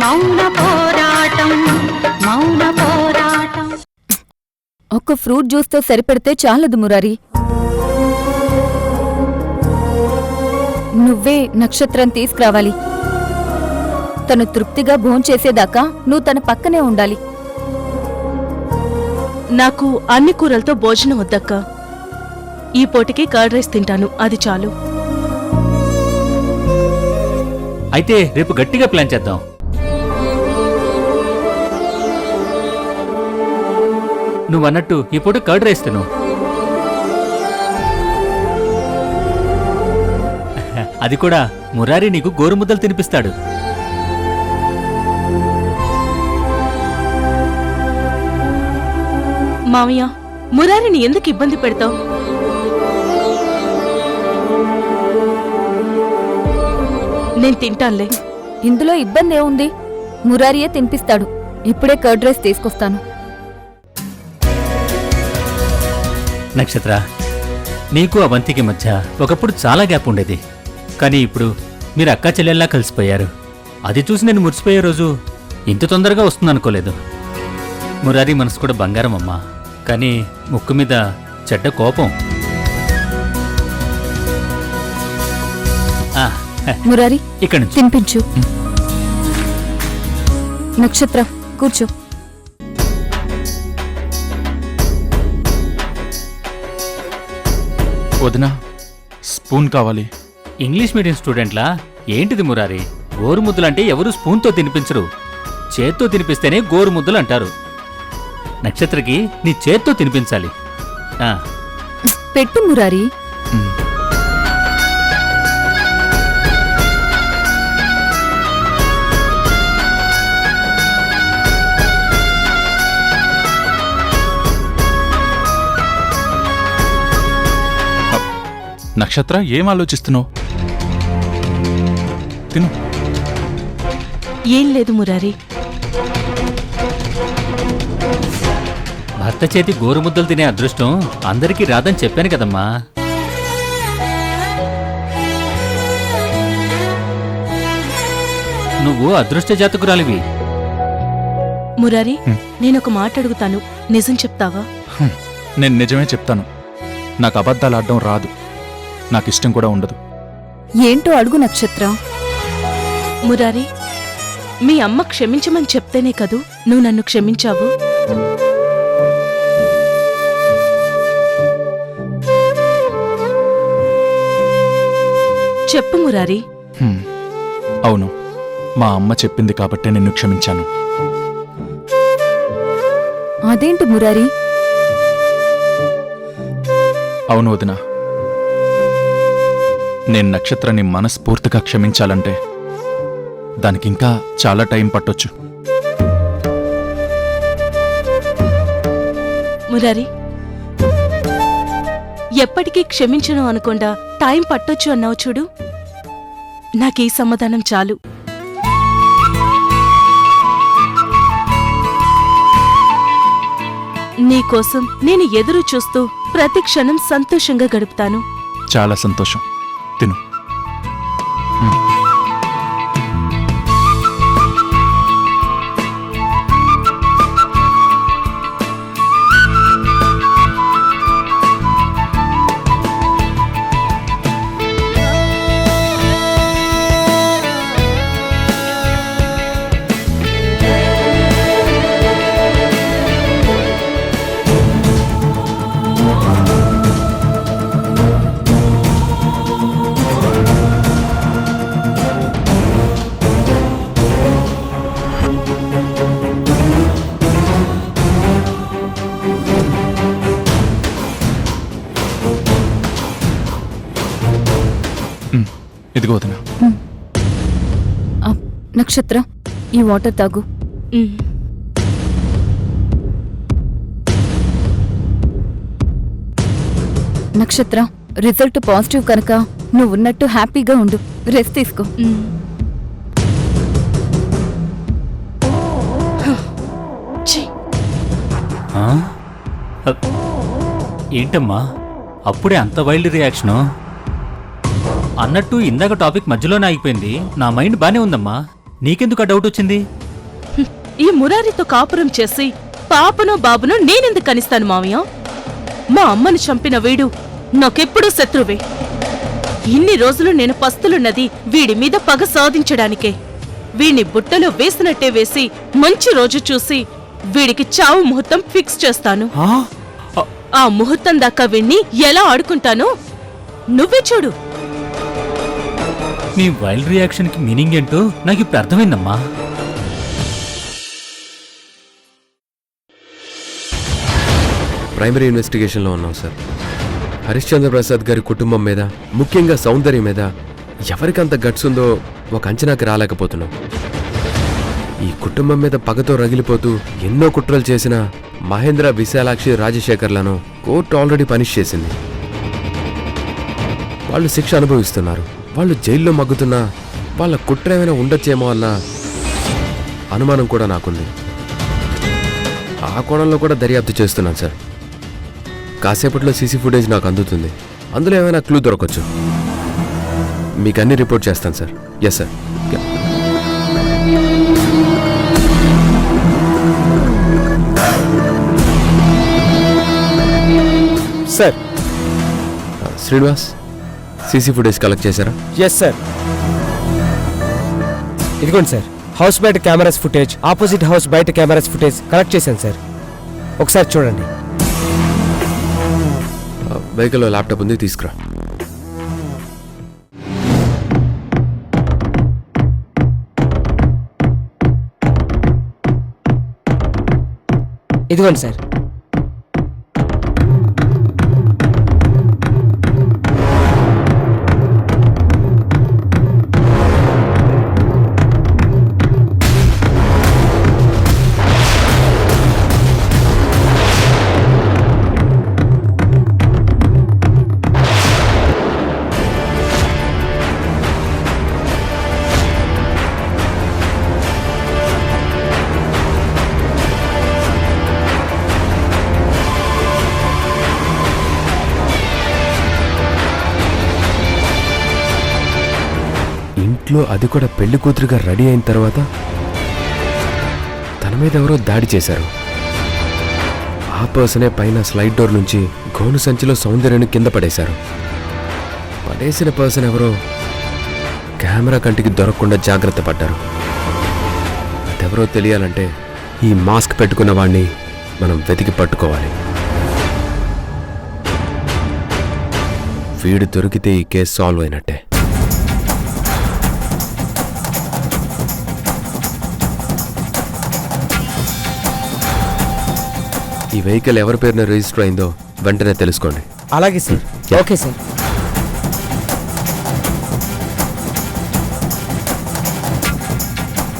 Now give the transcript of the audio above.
మౌన పోరాటం మౌన పోరాటం. ఒక్క ఫ్రూట్ జ్యూస్తో సరిపెడితే చాలదు మురారి. నువ్వే నక్షత్రం తీసుకురావాలి. తను తృప్తిగా భోంచేసేదాకా నువ్వు తన పక్కనే ఉండాలి. నాకు అన్ని కూరలతో భోజనం వద్దక్క. ఈ పూటకి కర్డ్ రైస్ తింటాను, అది చాలు. అయితే రేపు గట్టిగా ప్లాన్ చేద్దాం. నువ్వన్నట్టు ఈ పూట కర్డ్ రైస్ తిను. అది కూడా మురారి నీకు గోరుముద్దలు తినిపిస్తాడు. మామయ్య, మురారిని ఎందుకు ఇబ్బంది పెడతావు? నేను తింటానులే. ఇందులో ఇబ్బంది ఏముంది? మురారియే తినిపిస్తాడు. ఇప్పుడే కర్డ్ రైస్ తీసుకొస్తాను. నక్షత్ర, నీకు అవంతికి మధ్య ఒకప్పుడు చాలా గ్యాప్ ఉండేది. కానీ ఇప్పుడు మీరు అక్కా చెల్లెల్లా కలిసిపోయారు. అది చూసి నేను మురిసిపోయే రోజు ఇంత తొందరగా వస్తుందనుకోలేదు. మురారి మనసు కూడా బంగారం అమ్మా, కానీ ముక్కు మీద చెడ్డ కోపం. మురారి, ఇక్కడ నుంచి తినిపించు. నక్షత్ర, కూర్చో. వదినా, స్పూన్ కావాలి. ఇంగ్లీష్ మీడియం స్టూడెంట్లా ఏంటిది మురారి? గోరుముద్దలంటే ఎవరు స్పూన్తో తినిపించరు, చేత్తో తినిపిస్తేనే గోరుముద్దలు అంటారు. నక్షత్రకి నీ చేత్తో తినిపించాలి. పెట్టు మురారి. నక్షత్ర, ఏం ఆలోచిస్తున్నావు? తిను. ఏం లేదు మురారి. భర్త చేతి గోరుముద్దలు తినే అదృష్టం అందరికీ రాదని చెప్పాను కదమ్మా. నువ్వు అదృష్ట జాతకురాలివి. మురారి, నేనొక మాట అడుగుతాను, నిజం చెప్తావా? నేను నిజమే చెప్తాను. నాకు అబద్ధాలు ఆడడం రాదు, నాకిష్టం కూడా ఉండదు. ఏంటో అడుగు నక్షత్ర. మురారి, మీ అమ్మ క్షమించమని చెప్తేనే కదూ నువ్వు నన్ను క్షమించావు. చెప్పు మురారి. అవును, మా అమ్మ చెప్పింది కాబట్టే నిన్ను క్షమించాను. అదేంటి మురారి? అవును వదినా, నేను నక్షత్రాన్ని మనస్ఫూర్తిగా క్షమించాలంటే దానికింకా చాలా టైం పట్టొచ్చు. మురారి, ఎప్పటికీ క్షమించను అనకుండా టైం పట్టొచ్చు అన్నావు చూడు, నాకీ సమాధానం చాలు. నీకోసం నేను ఎదురు చూస్తూ ప్రతి క్షణం సంతోషంగా గడుపుతాను. చాలా సంతోషం. తిను. ఇదిగో వదినా. నక్షత్ర, ఈ వాటర్ తాగు. నక్షత్ర, రిజల్ట్ పాజిటివ్ కనుక నువ్వున్నట్టు హ్యాపీగా ఉండు. రెస్ట్ తీసుకో. ఏంటమ్మా అప్పుడే అంత వైల్డ్ రియాక్షను? అన్నట్టు ఇందాక టాపిక్ మధ్యలోనే ఆగిపోయింది. నా మైండ్ బానే ఉందమ్మా. నీకెందుకు ఆ డౌట్ వచ్చింది? ఈ మురారితో కాపురం చేసి పాపనో బాబునో నేనెందుకు కనిస్తాను మావయ్య? మా అమ్మని చంపిన వీడు నాకెప్పుడూ శత్రువే. ఇన్ని రోజులు నేను పస్తులున్నది వీడి మీద పగ సాధించడానికే. వీణ్ణి బుట్టలో వేసినట్టే వేసి మంచి రోజు చూసి వీడికి చావు ముహూర్తం ఫిక్స్ చేస్తాను. ఆ ముహూర్తం దాకా వీణ్ణి ఎలా ఆడుకుంటానో నువ్వే చూడు. నీ వైల్డ్ రియాక్షన్కి మీనింగ్ ఏంటో నాకు ఇప్పుడు అర్థమైందమ్మా. ప్రైమరీ ఇన్వెస్టిగేషన్లో ఉన్నాం సార్. హరిశ్చంద్ర ప్రసాద్ గారి కుటుంబం మీద, ముఖ్యంగా సౌందర్య మీద ఎవరికంత గట్స్ ఉందో ఒక అంచనాకి రాలేకపోతున్నాం. ఈ కుటుంబం మీద పగతో రగిలిపోతూ ఎన్నో కుట్రలు చేసిన మహేంద్ర, విశాలాక్షి, రాజశేఖర్లను కోర్టు ఆల్రెడీ పనిష్ చేసింది. వాళ్ళు శిక్ష అనుభవిస్తున్నారు. వాళ్ళు జైల్లో మగ్గుతున్నా వాళ్ళ కుట్ర ఏమైనా ఉండొచ్చేమో అన్న అనుమానం కూడా నాకుంది. ఆ కోణంలో కూడా దర్యాప్తు చేస్తున్నాను సార్. కాసేపట్లో సీసీ ఫుటేజ్ నాకు అందుతుంది. అందులో ఏమైనా క్లూ దొరకచ్చు. మీకు అన్ని రిపోర్ట్ చేస్తాను sir. Yes sir. Sir. Srinivas, CC footage collect చేశారా? Yes sir. ఇదిగోండి సార్, హౌస్ బయట కెమెరాస్ ఫుటేజ్, ఆపోజిట్ హౌస్ బయట కెమెరాస్ ఫుటేజ్ కలెక్ట్ చేశాను సార్. ఒకసారి చూడండి. వెహికల్లో ల్యాప్టాప్ ఉంది, తీసుకురా. ఇదిగోండి సార్. ఇంట్లో అది కూడా పెళ్లి కూతురుగా రెడీ అయిన తర్వాత తన మీద ఎవరో దాడి చేశారు. ఆ పర్సనే పైన స్లైడ్ డోర్ నుంచి గోను సంచిలో సౌందర్యాన్ని కింద పడేశారు. పడేసిన పర్సన్ ఎవరో కెమెరా కంటికి దొరకకుండా జాగ్రత్త పడ్డారు. అదెవరో తెలియాలంటే ఈ మాస్క్ పెట్టుకున్న వాడిని మనం వెతికి పట్టుకోవాలి. వీడు దొరికితే ఈ కేసు సాల్వ్ అయినట్టే. ఈ వెహికల్ ఎవరి పేరున రిజిస్టర్ అయిందో వెంటనే తెలుసుకోండి. అలాగే సార్. Okay sir.